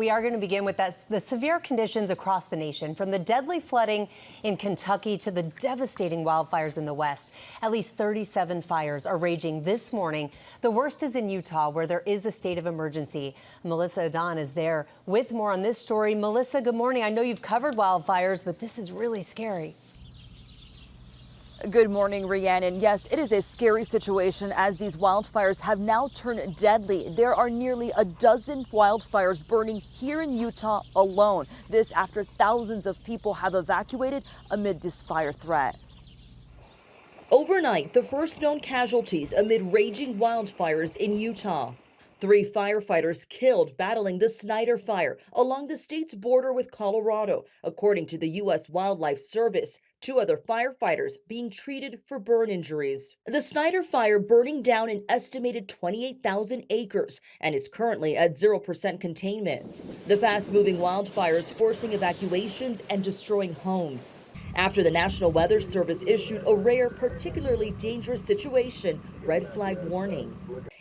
We are going to begin with the severe conditions across the nation, from the deadly flooding in Kentucky to the devastating wildfires in the West. At least 37 fires are raging this morning. The worst is in Utah, where there is a state of emergency. Melissa Adon is there with more on this story. Melissa, good morning. I know you've covered wildfires, but this is really scary. Good morning, Rhiannon. Yes, it is a scary situation as these wildfires have now turned deadly. There are nearly a dozen wildfires burning here in Utah alone. This after thousands of people have evacuated amid this fire threat. Overnight, the first known casualties amid raging wildfires in Utah. 3 firefighters killed battling the Snyder Fire along the state's border with Colorado, according to the U.S. Wildlife Service. 2 other firefighters being treated for burn injuries. The Snyder Fire burning down an estimated 28,000 acres and is currently at 0% containment. The fast-moving wildfires forcing evacuations and destroying homes. After the National Weather Service issued a rare, particularly dangerous situation red flag warning.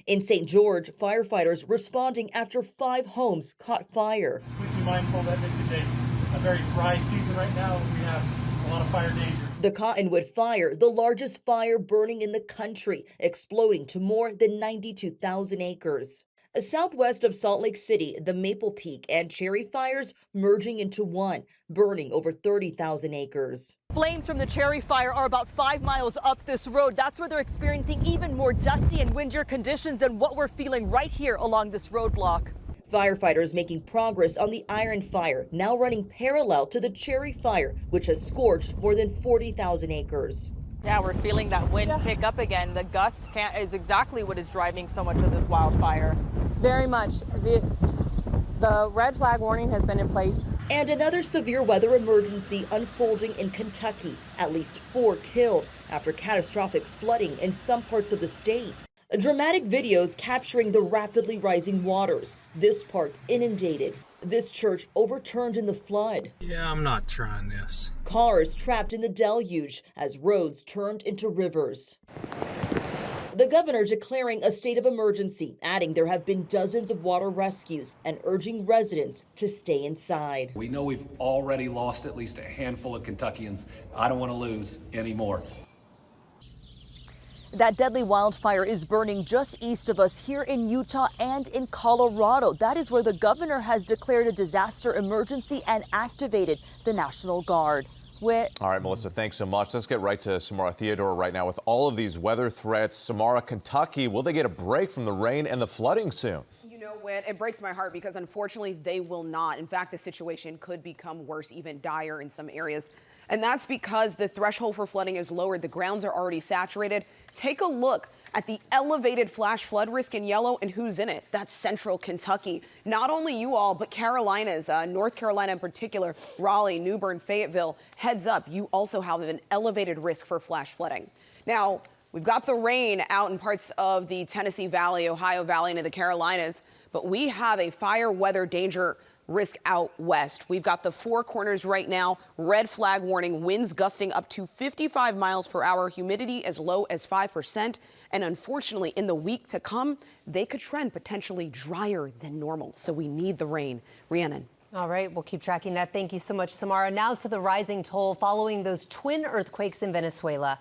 In St. George, firefighters responding after 5 homes caught fire. Please be mindful that this is a very dry season right now. We have a lot of fire danger. The Cottonwood Fire, the largest fire burning in the country, exploding to more than 92,000 acres. Southwest of Salt Lake City, the Maple Peak and Cherry Fires merging into one, burning over 30,000 acres. Flames from the Cherry Fire are about 5 miles up this road. That's where they're experiencing even more dusty and windier conditions than what we're feeling right here along this roadblock. Firefighters making progress on the Iron Fire, now running parallel to the Cherry Fire, which has scorched more than 40,000 acres. Yeah, we're feeling that wind pick up again. The gusts is exactly what is driving so much of this wildfire. Very much. The red flag warning has been in place. And another severe weather emergency unfolding in Kentucky. At least 4 killed after catastrophic flooding in some parts of the state. Dramatic videos capturing the rapidly rising waters. This park inundated. This church overturned in the flood. Yeah, I'm not trying this. Cars trapped in the deluge as roads turned into rivers. The governor declaring a state of emergency, adding there have been dozens of water rescues and urging residents to stay inside. We know we've already lost at least a handful of Kentuckians. I don't want to lose any more. That deadly wildfire is burning just east of us here in Utah and in Colorado. That is where the governor has declared a disaster emergency and activated the National Guard. All right, Melissa, thanks so much. Let's get right to Samara Theodore right now with all of these weather threats. Samara, Kentucky, will they get a break from the rain and the flooding soon? You know, Whit, it breaks my heart because unfortunately they will not. In fact, the situation could become worse, even dire in some areas. And that's because the threshold for flooding is lowered. The grounds are already saturated. Take a look at the elevated flash flood risk in yellow and who's in it. That's central Kentucky. Not only you all, but Carolinas, North Carolina in particular, Raleigh, New Bern, Fayetteville. Heads up, you also have an elevated risk for flash flooding. Now, we've got the rain out in parts of the Tennessee Valley, Ohio Valley, and the Carolinas, but we have a fire weather danger risk out west. We've got the 4 corners right now. Red flag warning, winds gusting up to 55 miles per hour, humidity as low as 5%. And unfortunately, in the week to come, they could trend potentially drier than normal. So we need the rain. Rhiannon. All right, we'll keep tracking that. Thank you so much, Samara. Now to the rising toll following those twin earthquakes in Venezuela.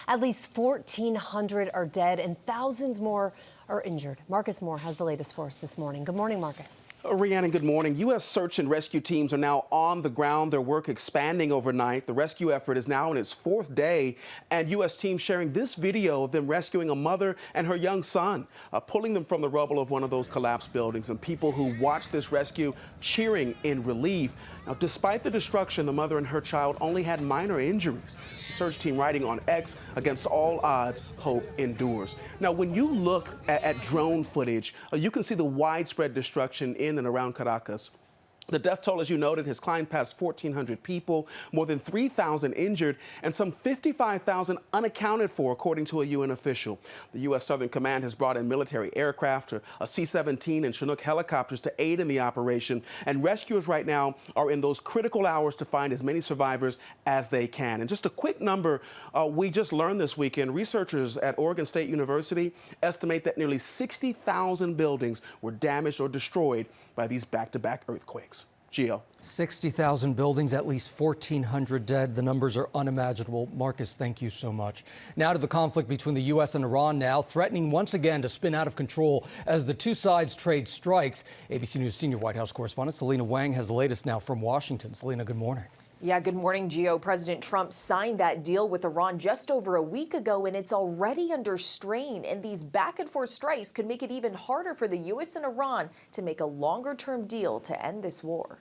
At least 1,400 are dead and thousands more are injured. Marcus Moore has the latest for us this morning. Good morning, Marcus. Rhiannon, good morning. U.S. search and rescue teams are now on the ground, their work expanding overnight. The rescue effort is now in its 4th day, and U.S. teams sharing this video of them rescuing a mother and her young son, pulling them from the rubble of one of those collapsed buildings, and people who watched this rescue cheering in relief. Now, despite the destruction, the mother and her child only had minor injuries. The search team writing on X, against all odds, hope endures. Now, when you look at drone footage, you can see the widespread destruction in and around Caracas. The death toll, as you noted, has climbed past 1,400 people, more than 3,000 injured, and some 55,000 unaccounted for, according to a UN official. The U.S. Southern Command has brought in military aircraft, a C-17 and Chinook helicopters to aid in the operation, and rescuers right now are in those critical hours to find as many survivors as they can. And just a quick number we just learned this weekend, researchers at Oregon State University estimate that nearly 60,000 buildings were damaged or destroyed by these back-to-back earthquakes. Gio. 60,000 buildings, at least 1,400 dead. The numbers are unimaginable. Marcus, thank you so much. Now to the conflict between the U.S. and Iran now, threatening once again to spin out of control as the two sides trade strikes. ABC News senior White House correspondent Selena Wang has the latest now from Washington. Selena, good morning. Yeah, good morning, Gio. President Trump signed that deal with Iran just over a week ago, and it's already under strain. And these back and forth strikes could make it even harder for the U.S. and Iran to make a longer-term deal to end this war.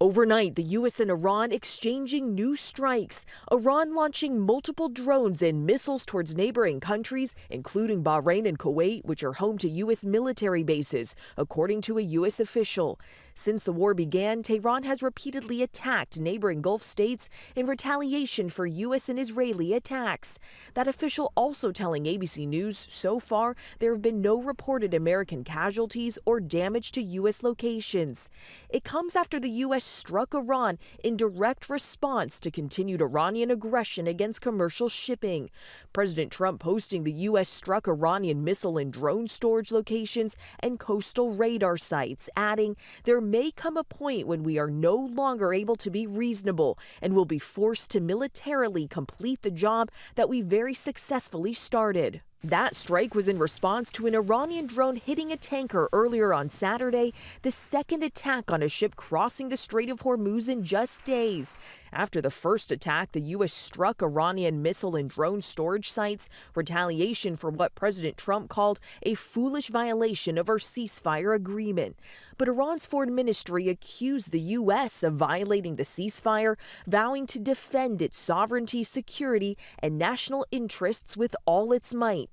Overnight, the U.S. and Iran exchanging new strikes. Iran launching multiple drones and missiles towards neighboring countries, including Bahrain and Kuwait, which are home to U.S. military bases, according to a U.S. official. Since the war began, Tehran has repeatedly attacked neighboring Gulf states in retaliation for U.S. and Israeli attacks. That official also telling ABC News, so far, there have been no reported American casualties or damage to U.S. locations. It comes after the U.S. struck Iran in direct response to continued Iranian aggression against commercial shipping. President Trump posting the U.S. struck Iranian missile and drone storage locations and coastal radar sites, adding, "There may come a point when we are no longer able to be reasonable and will be forced to militarily complete the job that we very successfully started." That strike was in response to an Iranian drone hitting a tanker earlier on Saturday, the second attack on a ship crossing the Strait of Hormuz in just days. After the first attack, the U.S. struck Iranian missile and drone storage sites, retaliation for what President Trump called a foolish violation of our ceasefire agreement. But Iran's foreign ministry accused the U.S. of violating the ceasefire, vowing to defend its sovereignty, security, and national interests with all its might.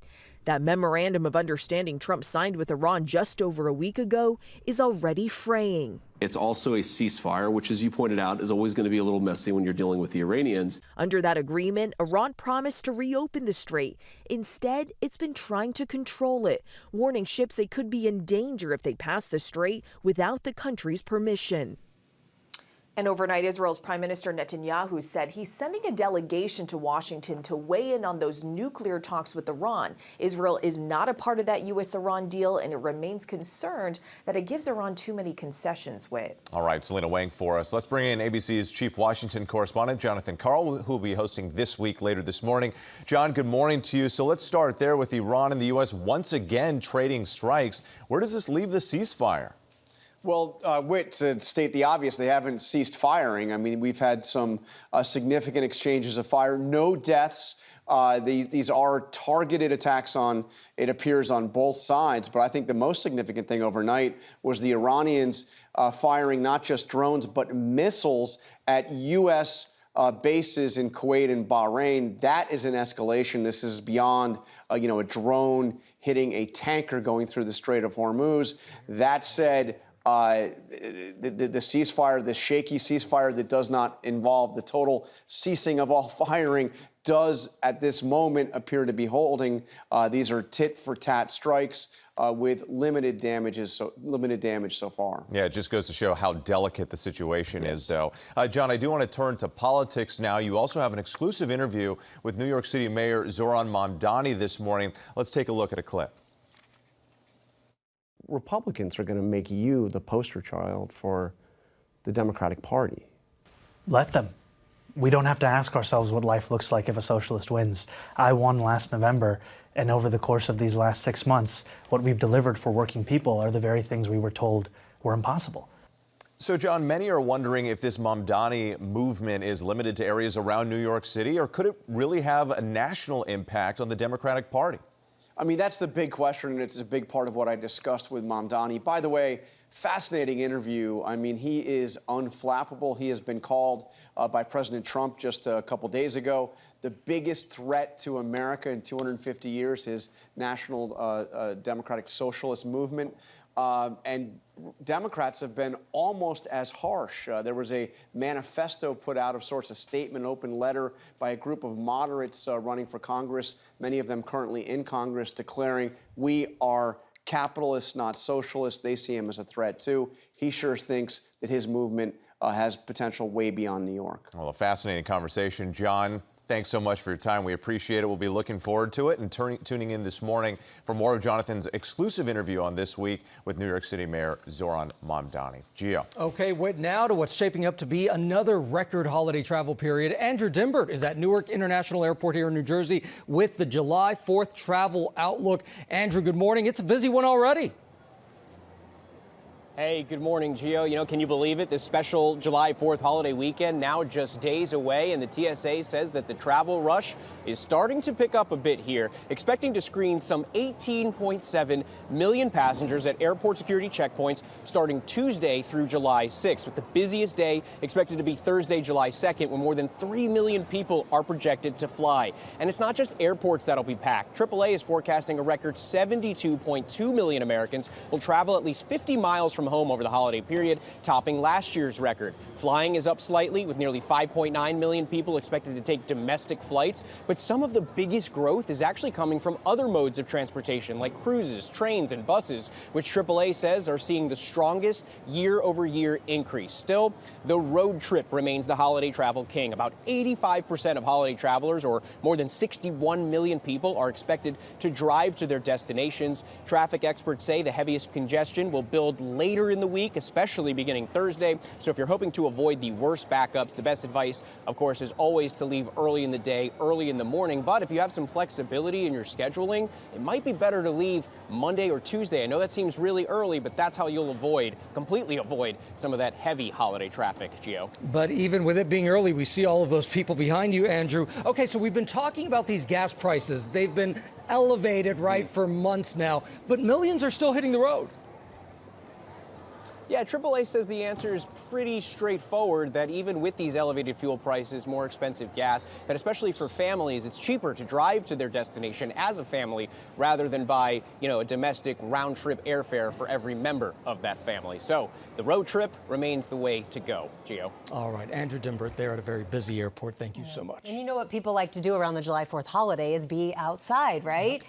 That memorandum of understanding Trump signed with Iran just over a week ago is already fraying. It's also a ceasefire, which, as you pointed out, is always going to be a little messy when you're dealing with the Iranians. Under that agreement, Iran promised to reopen the strait. Instead, it's been trying to control it, warning ships they could be in danger if they pass the strait without the country's permission. And overnight, Israel's Prime Minister Netanyahu said he's sending a delegation to Washington to weigh in on those nuclear talks with Iran. Israel is not a part of that U.S.-Iran deal, and it remains concerned that it gives Iran too many concessions. All right, Selena Wang for us. Let's bring in ABC's chief Washington correspondent, Jonathan Karl, who will be hosting This Week later this morning. John, good morning to you. So let's start there with Iran and the U.S. once again trading strikes. Where does this leave the ceasefire? Well, Whit, to state the obvious, they haven't ceased firing. I mean, we've had some significant exchanges of fire. No deaths. These are targeted attacks it appears, on both sides. But I think the most significant thing overnight was the Iranians firing not just drones, but missiles at U.S. Bases in Kuwait and Bahrain. That is an escalation. This is beyond, a drone hitting a tanker going through the Strait of Hormuz. That said, the ceasefire, the shaky ceasefire that does not involve the total ceasing of all firing, does at this moment appear to be holding. These are tit-for-tat strikes with limited damage so far. Yeah, it just goes to show how delicate the situation is, though. John, I do want to turn to politics now. You also have an exclusive interview with New York City Mayor Zohran Mamdani this morning. Let's take a look at a clip. Republicans are going to make you the poster child for the Democratic Party. Let them. We don't have to ask ourselves what life looks like if a socialist wins. I won last November, and over the course of these last 6 months, what we've delivered for working people are the very things we were told were impossible. So, John, many are wondering if this Mamdani movement is limited to areas around New York City, or could it really have a national impact on the Democratic Party? I mean, that's the big question, and it's a big part of what I discussed with Mamdani. By the way, fascinating interview. I mean, he is unflappable. He has been called by President Trump just a couple days ago the biggest threat to America in 250 years, his National Democratic Socialist movement. And Democrats have been almost as harsh. There was a manifesto put out of sorts, a statement, open letter by a group of moderates running for Congress, many of them currently in Congress, declaring we are capitalists, not socialists. They see him as a threat, too. He sure thinks that his movement has potential way beyond New York. Well, a fascinating conversation, John. thanks so much for your time. We appreciate it. We'll be looking forward to it and tuning in this morning for more of Jonathan's exclusive interview on This Week with New York City Mayor Zohran Mamdani. Gio. Okay, wait now to what's shaping up to be another record holiday travel period. Andrew Dimbert is at Newark International Airport here in New Jersey with the July 4th travel outlook. Andrew, good morning. It's a busy one already. Hey, good morning, Gio. You know, can you believe it? This special July 4th holiday weekend now just days away, and the TSA says that the travel rush is starting to pick up a bit here, expecting to screen some 18.7 million passengers at airport security checkpoints starting Tuesday through July 6th, with the busiest day expected to be Thursday, July 2nd, when more than 3 million people are projected to fly. And it's not just airports that'll be packed. AAA is forecasting a record 72.2 million Americans will travel at least 50 miles from home over the holiday period, topping last year's record. Flying is up slightly, with nearly 5.9 million people expected to take domestic flights, but some of the biggest growth is actually coming from other modes of transportation like cruises, trains, and buses, which AAA says are seeing the strongest year-over-year increase. Still, the road trip remains the holiday travel king. About 85% of holiday travelers, or more than 61 million people, are expected to drive to their destinations. Traffic experts say the heaviest congestion will build later in the week, especially beginning Thursday. So if you're hoping to avoid the worst backups, the best advice, of course, is always to leave early in the day, early in the morning. But if you have some flexibility in your scheduling, it might be better to leave Monday or Tuesday. I know that seems really early, but that's how you'll completely avoid some of that heavy holiday traffic, Gio. But even with it being early, we see all of those people behind you, Andrew. Okay, so we've been talking about these gas prices. They've been elevated, right, for months now, but millions are still hitting the road. Yeah, AAA says the answer is pretty straightforward, that even with these elevated fuel prices, more expensive gas, that especially for families, it's cheaper to drive to their destination as a family rather than buy, a domestic round-trip airfare for every member of that family. So the road trip remains the way to go, Gio. All right, Andrew Dimbert there at a very busy airport. Thank you so much. And you know what people like to do around the July 4th holiday is be outside, right?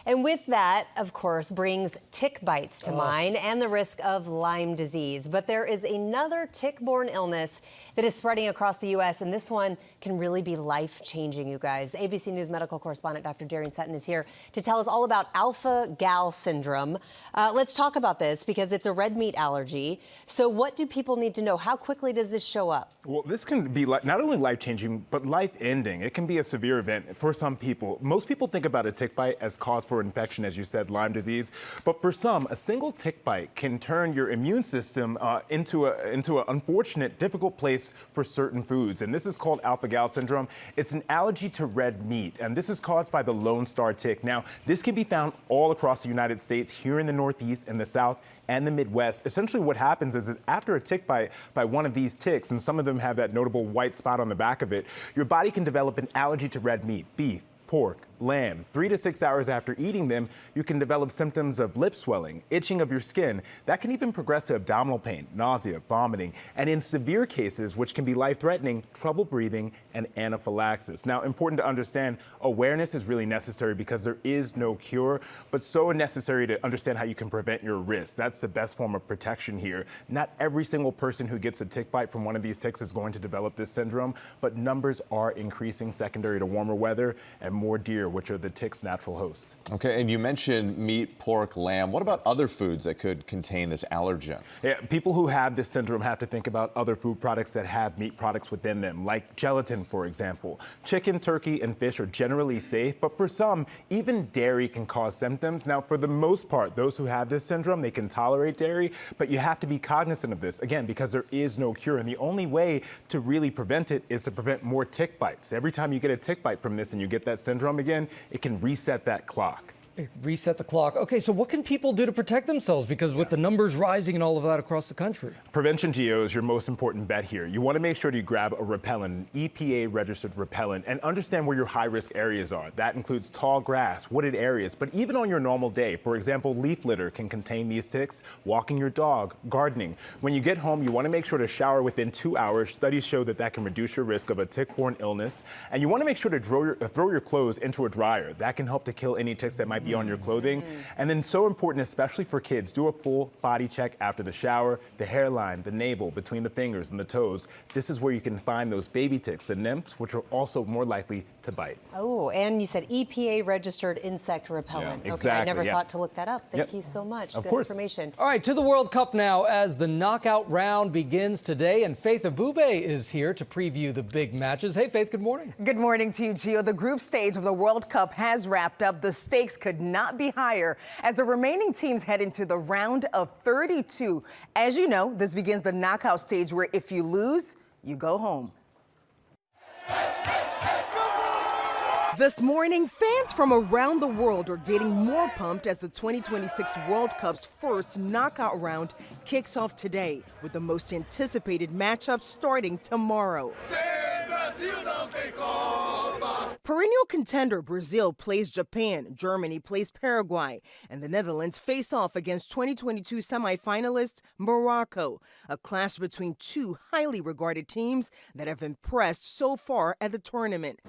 And with that, of course, brings tick bites to mind and the risk of Lyme disease. But there is another tick-borne illness that is spreading across the U.S., and this one can really be life-changing, you guys. ABC News medical correspondent Dr. Darian Sutton is here to tell us all about alpha-gal syndrome. Let's talk about this because it's a red meat allergy. So what do people need to know? How quickly does this show up? Well, this can be not only life-changing, but life-ending. It can be a severe event for some people. Most people think about a tick bite as cause for infection, as you said, Lyme disease. But for some, a single tick bite can turn your immune system into an unfortunate, difficult place for certain foods. And this is called alpha-gal syndrome. It's an allergy to red meat, and this is caused by the Lone Star tick. Now, this can be found all across the United States, here in the Northeast, in the South, and the Midwest. Essentially what happens is that after a tick bite by one of these ticks, and some of them have that notable white spot on the back of it, your body can develop an allergy to red meat, beef, pork, lamb. 3 to 6 hours after eating them, you can develop symptoms of lip swelling, itching of your skin. That can even progress to abdominal pain, nausea, vomiting, and in severe cases, which can be life-threatening, trouble breathing and anaphylaxis. Now, important to understand, awareness is really necessary because there is no cure, but so necessary to understand how you can prevent your risk. That's the best form of protection here. Not every single person who gets a tick bite from one of these ticks is going to develop this syndrome, but numbers are increasing secondary to warmer weather and more deer, which are the tick's natural host. Okay, and you mentioned meat, pork, lamb. What about other foods that could contain this allergen? Yeah, people who have this syndrome have to think about other food products that have meat products within them, like gelatin, for example. Chicken, turkey, and fish are generally safe, but for some, even dairy can cause symptoms. Now, for the most part, those who have this syndrome, they can tolerate dairy, but you have to be cognizant of this, again, because there is no cure, and the only way to really prevent it is to prevent more tick bites. Every time you get a tick bite from this and you get that syndrome again, it can reset that clock. Reset the clock. Okay, so what can people do to protect themselves? Because with the numbers rising and all of that across the country. Prevention, Gio, is your most important bet here. You want to make sure you grab a repellent, an EPA-registered repellent, and understand where your high-risk areas are. That includes tall grass, wooded areas, but even on your normal day. For example, leaf litter can contain these ticks, walking your dog, gardening. When you get home, you want to make sure to shower within 2 hours. Studies show that that can reduce your risk of a tick-borne illness. And you want to make sure to throw your clothes into a dryer. That can help to kill any ticks that might might be on your clothing. And then so important, especially for kids, do a full body check after the shower, the hairline, the navel, between the fingers and the toes. This is where you can find those baby ticks, the nymphs, which are also more likely to bite. Oh, and you said EPA registered insect repellent. Yeah, Okay, I never exactly, thought to look that up. Thank Yep. you so much. Of Good course. information. All right, to the World Cup now as the knockout round begins today, and Faith Abube is here to preview the big matches. Hey, Faith, good morning. Good morning to you, Gio. The group stage of the World Cup has wrapped up. The stakes could not be higher as the remaining teams head into the round of 32. As you know, this begins the knockout stage where if you lose, you go home. This morning, fans from around the world are getting more pumped as the 2026 World Cup's first knockout round kicks off today, with the most anticipated matchup starting tomorrow. Perennial contender Brazil plays Japan, Germany plays Paraguay, and the Netherlands face off against 2022 semifinalist Morocco, a clash between two highly regarded teams that have impressed so far at the tournament.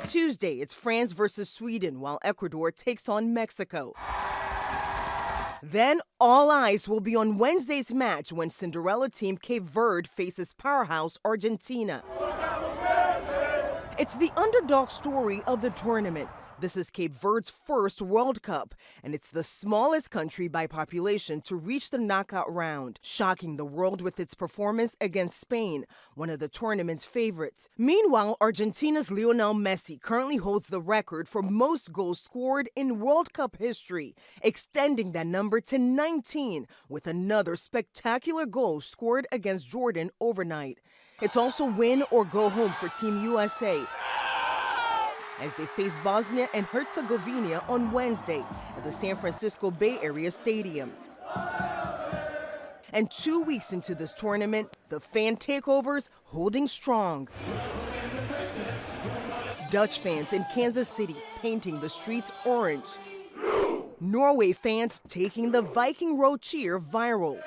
Tuesday, it's France versus Sweden, while Ecuador takes on Mexico. Then all eyes will be on Wednesday's match when Cinderella team Cape Verde faces powerhouse Argentina. It's the underdog story of the tournament. This is Cape Verde's first World Cup, and it's the smallest country by population to reach the knockout round, shocking the world with its performance against Spain, one of the tournament's favorites. Meanwhile, Argentina's Lionel Messi currently holds the record for most goals scored in World Cup history, extending that number to 19, with another spectacular goal scored against Jordan overnight. It's also win or go home for Team USA as they face Bosnia and Herzegovina on Wednesday at the San Francisco Bay Area Stadium. And 2 weeks into this tournament, the fan takeovers holding strong. Dutch fans in Kansas City painting the streets orange. Norway fans taking the Viking Road cheer viral.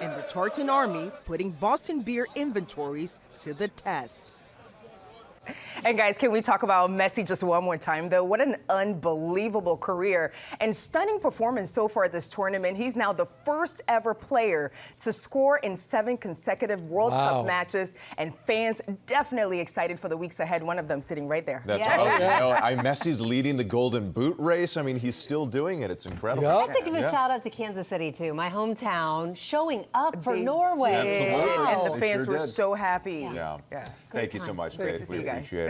And the Tartan Army putting Boston beer inventories to the test. And guys, can we talk about Messi just one more time, though? What an unbelievable career and stunning performance so far this tournament. He's now the first ever player to score in 7 consecutive World Cup matches, and fans definitely excited for the weeks ahead. One of them sitting right there. That's Messi's leading the Golden Boot race. I mean, he's still doing it. It's incredible. I have to give a shout out to Kansas City, too, my hometown, showing up for Norway. Absolutely. And the fans They sure were did. so happy. Yeah. Thank you so much, Great Faith. to see We you guys. appreciate it.